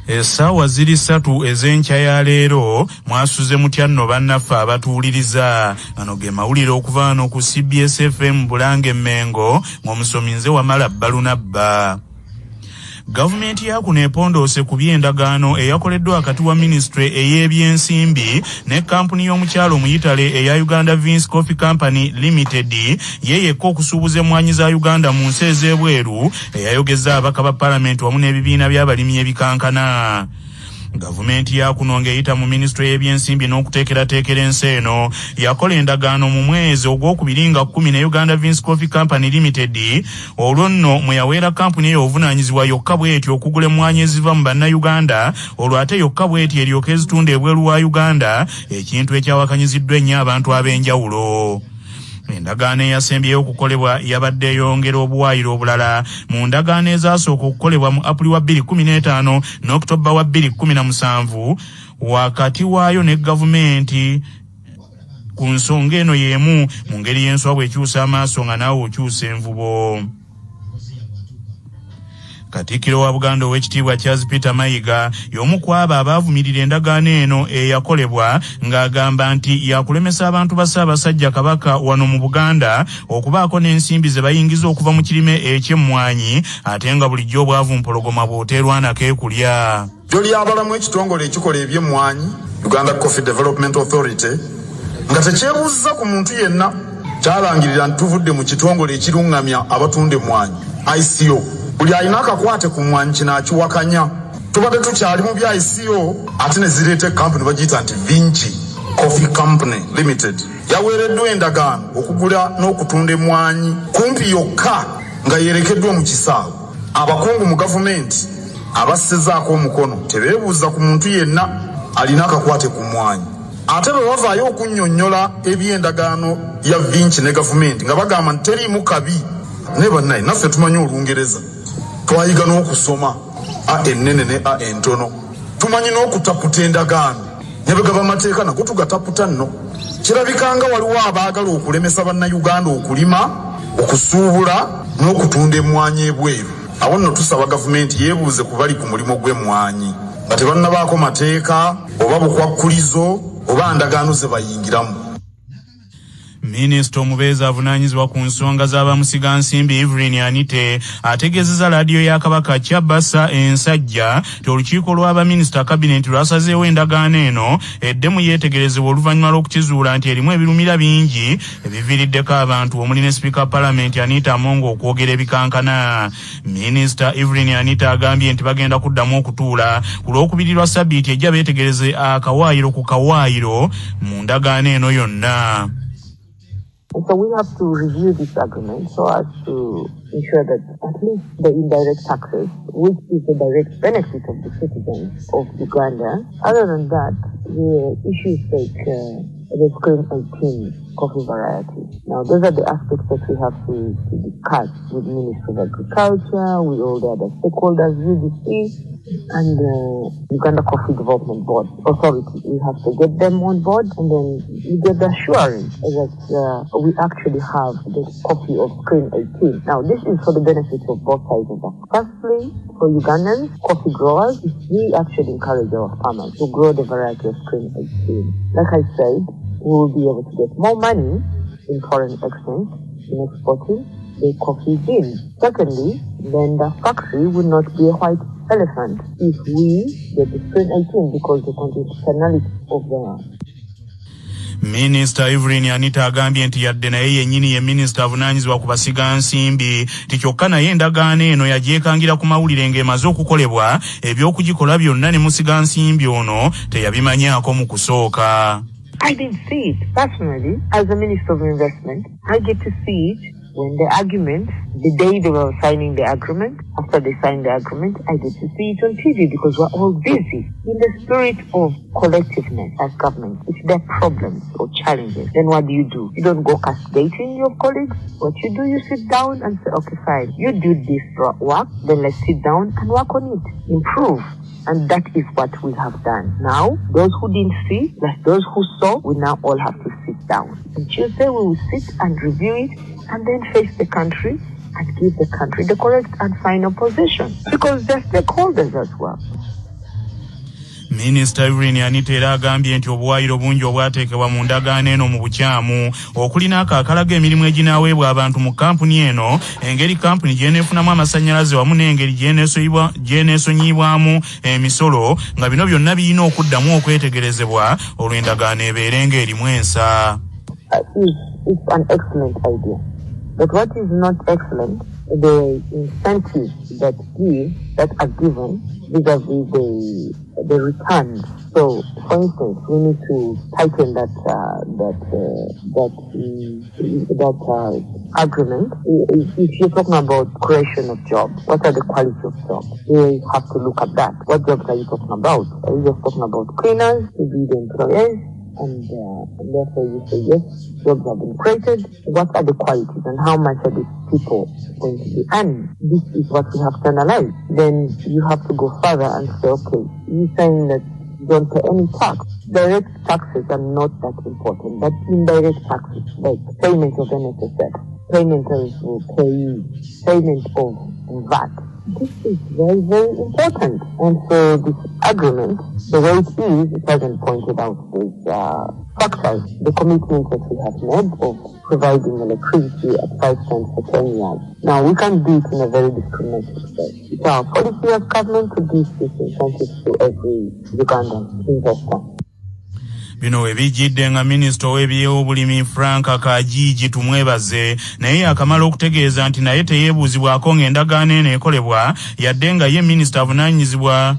Essaawa ziri 3 ez'enkya ya leero mwasuze mutya nno bannaffe abatuwuliriza. Gano ge mawulire okuva wano ku CBS FM Bulange Mmengo ng'omusomi nze Wamala Balunabba. Gavumenti ya kuno Pondoose ku by'endagaano eyakoleddwa wakati wa Ministry ey'ebyensimbi ne kampuni y'omukyalo omuyitale eya Uganda Vince Coffee Company Limited yeyekka okusuubuza emmwanyi za Uganda mu nsi ez'ebweru eyayogeza abaka ba Paalamenti wamu n'ebibiina by'abalimi ebikankana. Gavumenti ya kuno ng'eyita mu Ministry y'ebyensimbi n'okuteekerateekera ensi eno yakola endagaano mu mwezi ogw'okubiri nga 10 ne Uganda Vince Coffee Company Limited olwo nno mwe yaweera kampuni eyo obuvunaanyizibwa yokka bw'etyo okugula emmwanyi eziva mu bannayuganda olwo ate yokka bw'etyo eryoka ezitunda ebweru wa Uganda, ekintu ekyawakanyiziddwa ennyo abantu ab'enjawulo. Endagaano eyasembyeyo okukolebwa yabadde yongera obuwaayiro obulala mu ndagaano ezasooka okukolebwa mu April wa 2015 n'October wa 2017 wakati waayo ne gavumenti ku nsonga eno y'emu mu ngeri y'enswa bw'ekyusa amaaso nga naawe okyusa envubo. Katikkiro wa Buganda ow'ekitiibwa Charles Peter Mayiga y'omu ku abo abaavumirira endagaano eno eyakolebwa ng'agamba nti yakulemesa abantu ba Ssaabasajja Kabaka wano mu Buganda okubaako n'ensimbi ze bayingiza okuva mu kirime eky'emmwanyi ate nga bulijjo obwavu mpologoma bw'oteerwanako ekulya. Joli abalamu ekitongole ekikola eby'emmwanyi Uganda Coffee Development Authority nga tekyebuuziza ku muntu yenna kyalangirira nti tuvudde mu kitongole ekiruŋŋamya abatunda emmwanyi ICO. Buli alina akakwate ku mmwanyi kino akiwakanya. Tubadde tukyali mu bya ICO ate ne zireeta kampuni bagiyita nti Vinci Coffee Company Limited yaweereddwa endagaano okugula n'okutunda emmwanyi kumpi yokka nga yerekeddwa mu kisaawe. Abakungu mu gavumenti abassezaako omukono tebeebuuza ku muntu yenna alina akakwate ku mmwanyi. Ate bwe bavaayo okunnyonnyola eby'endagaano ya Vinci ne gavumenti nga bagamba nti teriimu kabi ne bannaye naffe tumanyi Olungereza. Twayiga n'okusoma ennene ne entono. Tumanyi n'okutaputa endagaano. Ne bagaba amateeka nago tugataputa nno. Kirabikanga waliwo abaagala okulemesa bannayuganda okulima, okusuubula n'okutunda emmwanyi ebweru. Awo nno tusaba gavumenti yeebuuze ku bali ku mulimu gw'emmwanyi nga tebannabaako mateeka oba bukwakkulizo oba ndagaano ze bayingiramu. Minisita omubeezi avunaanyizibwa ku nsonga z'abamusiga nsimbi Ly'Emwanyi ategeezezza laadiyo ya Kabaka Kyabasa ensajja nti olukiiko lw'abaminisita kabinenti lwasazeewo endagaano eno eddemu yeetegerezebwa oluvannyuma lw'okukizuula nti erimu ebirumira bingi ebiviiriddeko abantu omuli ne Sipiika Paalamenti Anita Amongo okwogera ebikankana. Minisita Ly'Emwanyi agambye nti bagenda kuddamu okutuula ku lw'okubiri lwa Ssabbiiti ejja beetegereze akawaayiro ku kawaayiro mu ndagaano eno yonna. So we have to review this agreement so as to ensure that at least the indirect taxes, which is the direct benefit of the citizens of Uganda. Other than that, the issues like the Screen 18 coffee variety. Now, those are the aspects that we have to discuss with Ministry of Agriculture, with all the other stakeholders, UDC, and Uganda Coffee Development Board Authority. We have to get them on board, and then we get the assurance that we actually have the copy of Screen 18. Now, this is for the benefit of both sides of that. Firstly, for Ugandans, coffee growers, we actually encourage our farmers to grow the variety of Screen 18. Like I said, we will be able to get more money in foreign exchange in exporting the coffee beans. Secondly, then the factory will not be a white elephant if we get the Screen 18 because the constitutionality of the Minisita Ly'Emwanyi agambye nti yadde naye yennyini ye minisita avunaanyizibwa ku basiga nsimbi ti kyokka naye endagaano eno yagyekangira ku mawulire ng'emaze okukolebwa eby'okugikola byonna ne musiga nsimbi ono teyabimanyaako mu kusooka. I didn't see it personally as a Minister of Investment. I get to see it when the agreement, the day they were signing the agreement, after they signed the agreement, I get to see it on TV because we're all busy. In the spirit of collectiveness as government, if there are problems or challenges, then what do? You don't go castigating your colleagues. What you do, you sit down and say, okay, fine, you do this work, then let's sit down and work on it, improve. And that is what we have done. Now, those who didn't see, like those who saw, we now all have to sit down. On Tuesday, we will sit and review it and then face the country and give the country the correct and final position. Because they're stakeholders as well. Minisita Ly'Emwanyi era agambye nti obuwaayiro bungi obwateekebwa mu ndagaano eno mu bukyamu okulina akakalaga emirimu eginaaweebwa abantu mu kampuni eno, engeri kampuni gy'eneefunamu amasannyalaze wamu n'engeri gy'eneesonyiibwamu emisolo, nga bino byonna birina okuddamu okwetegerezebwa olw'endagaano ebeere ng'erimu ensa. It's an excellent idea. But what is not excellent, the incentives that are given vis-a-vis the returns. So, for instance, we need to tighten that agreement. If you're talking about creation of jobs, what are the quality of jobs? We have to look at that. What jobs are you talking about? Are you just talking about cleaners to be the employers? And therefore you say, yes, jobs have been created. What are the qualities and how much are these people going to be earning? This is what we have to analyze. Then you have to go further and say, okay, you're saying that you don't pay any tax. Direct taxes are not that important, but indirect taxes, like payment of NSSF, payment of payee, payment of VAT, this is very, very important. And so this agreement, the way it hasn't pointed out these factors, the commitment that we have made of providing electricity at 5 cents for 10 years. Now, we can't do it in a very discriminating way. It's our policy of government to give this incentive to every Ugandan investor. Bino ebijjidde nga minisita w'ebyobulimi Frank Kajiji tumwebaze naye akamala okutegeeza nti naye teyeebuuzibwako ng'endagaano eno ekolebwa yadde nga ye minisita avunaanyizibwa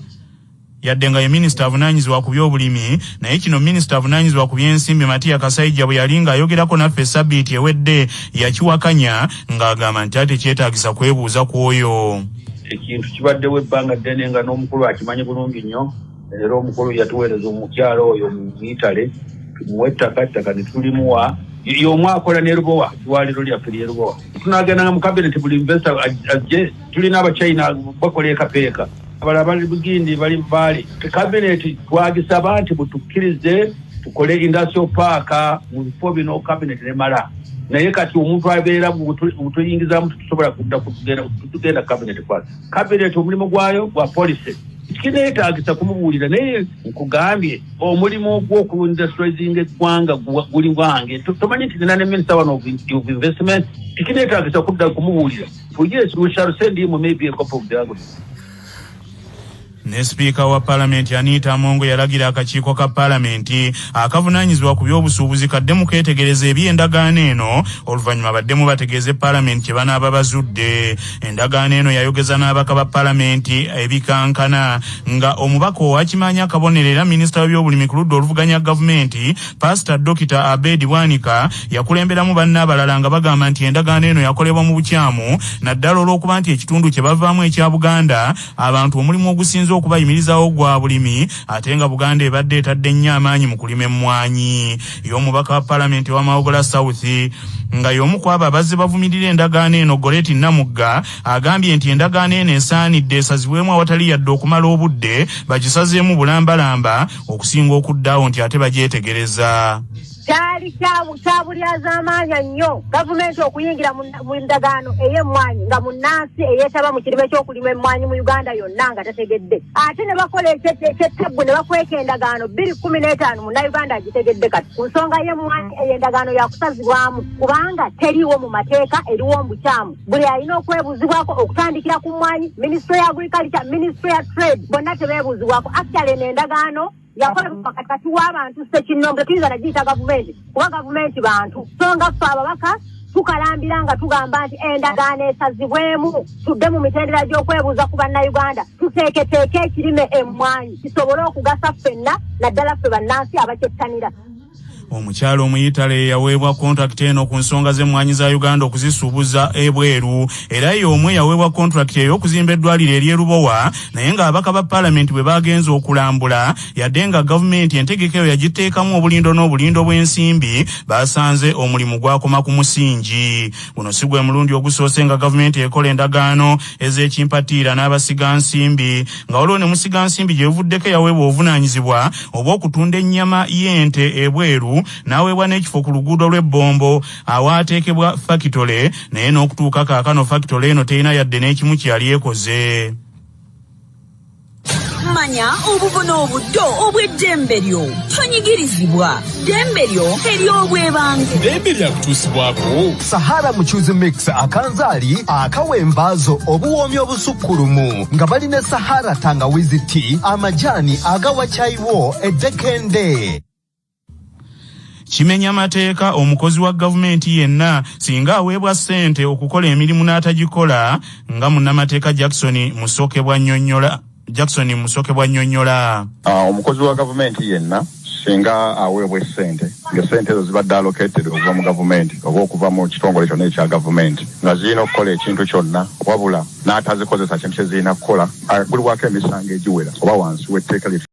ku by'obulimi, naye kino minisita avunaanyizibwa ku by'ensimbi Matiya Kasayija bwe yali ng'ayogerako naffe sabbiiti ewedde yakiwakanya ng'agamba nti ate kyetaagisa kwebuuza ku oyo. Ekintu kibaddewo ebbanga ddene nga n'omukulu akimanyi bulungi nnyo. Era omukulu yatuweereza omukyalo oyo mu Itale tumuwe ettaka ne tulimuwa y'omu akola ne Lubowa eddwaliro lyaffe ly'e Lubowa. Tunaagendanga mu kabineti buli investor ajje. Tulina abachina bakola ekapeeka abalala bali Bugindi bali Mbale. Kabineti twagisaba nti butukkirize tukole industrial park mu bifo bino kabineti nemala. Naye kati omuntu abeera butuyingizamu tusobola kugenda kabineti kwasi. Kabineti omulimu gwayo gwa policy. Kineetaagisa kumubuulira naye nkugambye omulimu gw'okuindustrializinga eggwanga guli gwange. Tomanyi nti nina ne Minister of Investment. Kineetaagisa kudda kumubuulira. Yes, we shall send him maybe a couple of diagrams. Ne Sipiika wa Paalamenti Anita Amongo yalagira akakiiko ka Paalamenti akavunaanyizibwa ku by'obusuubuzi kaddemu keetegereza eby'endagaano eno oluvannyuma baddemu bategeeze Paalamenti kye banaaba bazudde. Endagaano eno yayogeza n'ababaka ba Paalamenti ebikankana nga omubaka owakimanya akabonero era minisita w'ebyobulimi ku ludda oluvuganya gavumenti Pastor Dr. Abedi Bwanika yakulemberamu bannaabalala nga bagamba nti endagaano eno yakolebwa mu bukyamu naddala olw'okuba nti ekitundu kye bavaamu ekya Buganda abantu omulimu ogusinza okubayimirizawo gwa bulimi ate nga Buganda ebadde etadde nnyo amaanyi mu kulima emmwanyi. Y'omubaka wa Paalamenti wa Mawogola South nga y'omu ku abo abazze bavumirira endagaano eno Goreti Namugga agambye nti endagaano eno esaanidde esazibwemu awatali yadde okumala obudde bagisazeemu bulambalamba okusinga okuddaawo nti ate bagyetegereza. Kyali kyabulyazaamaanya nnyo gavumenti okuyingira mu ndagaano ey'emmwanyi nga munnansi eyeetaba mu kirime ky'okulima emmwanyi mu Uganda yonna nga tategedde. Ate ne bakola ekyettebbu ne bakweka endagaano 2015 Munnayuganda agitegedde kati ku nsonga y'emmwanyi ey'endagaano yakusazibwamu kubanga teriiwo mu mateeka eriwo mu bukyamu. Buli alina okwebuuzibwako okutandikira ku mmwanyi, Ministry ya Agriculture, Ministry ya Trade bonna tebeebuuzibwako. Actually n'endagaano yakola pakati w'abantu sekinnombe tuyinza nagiyita gavumenti kuba gavumenti bantu so nga ffe ababaka tukalambira nga tugamba nti endagaano esazibwemu tudde mu mitendera gy'okwebuuza ku bannayuganda tuteeketeeke ekirime emmwanyi kisobole okugasa ffenna naddala ffe bannansi abakyettanira. Omukyalo omuyitale yaweebwa contract eno ku nsonga z'emmwanyi za Uganda okuzisuubuza ebweru era y'omwe yaweebwa contract ey'okuzimba eddwaliro ery'e Lubowa naye ng'ababaka ba Paalamenti bwe bagenze okulambula yadde nga gavumenti entegeka eyo yagiteekamu obulindo n'obulindo bw'ensimbi basanze omulimu gwakoma ku musingi. Guno si gwe mulundi ogusoose nga gavumenti ekola endagaano ez'ekimpatiira n'abasiga nsimbi nga waliwo ne musiga nsimbi gye buvuddeko yaweebwa obuvunaanyizibwa obw'okutunda ennyama y'ente ebweru n'aweebwa n'ekifo ku luguudo lw'ebbombo awaateekebwa fakitole naye n'okutuuka kaakano fakitole eno terina yadde n'ekimu kye yali ekoze. manya obubona obuddo obw'eddembe lyo tonyigirizibwa ddembe lyo ery'obwebange ddembe lyakutuusibwako Sahara Muchuzi Mix akanzaali akawa embaazo obuwoomi obusukkulumu nga balina Sahara tangawizi tea amajani agawa chaiwo eddekende. Kimenya mateeka omukozi wa gavumenti yenna singa aweebwa ssente okukola emirimu n'atagikola nga munnamateeka Jackson Musoke bw'annyonnyola. Omukozi wa gavumenti yenna singa aweebwa ssente nga ssente ezo zibadde allocated okuva mu gavumenti oba okuva mu kitongole kyonna ekya gavumenti nga zirina okukola ekintu kyonna wabula n'atazikozesa kintu kye zirina kukola agulibwako emisango egiwera oba wansi w'etteeka lye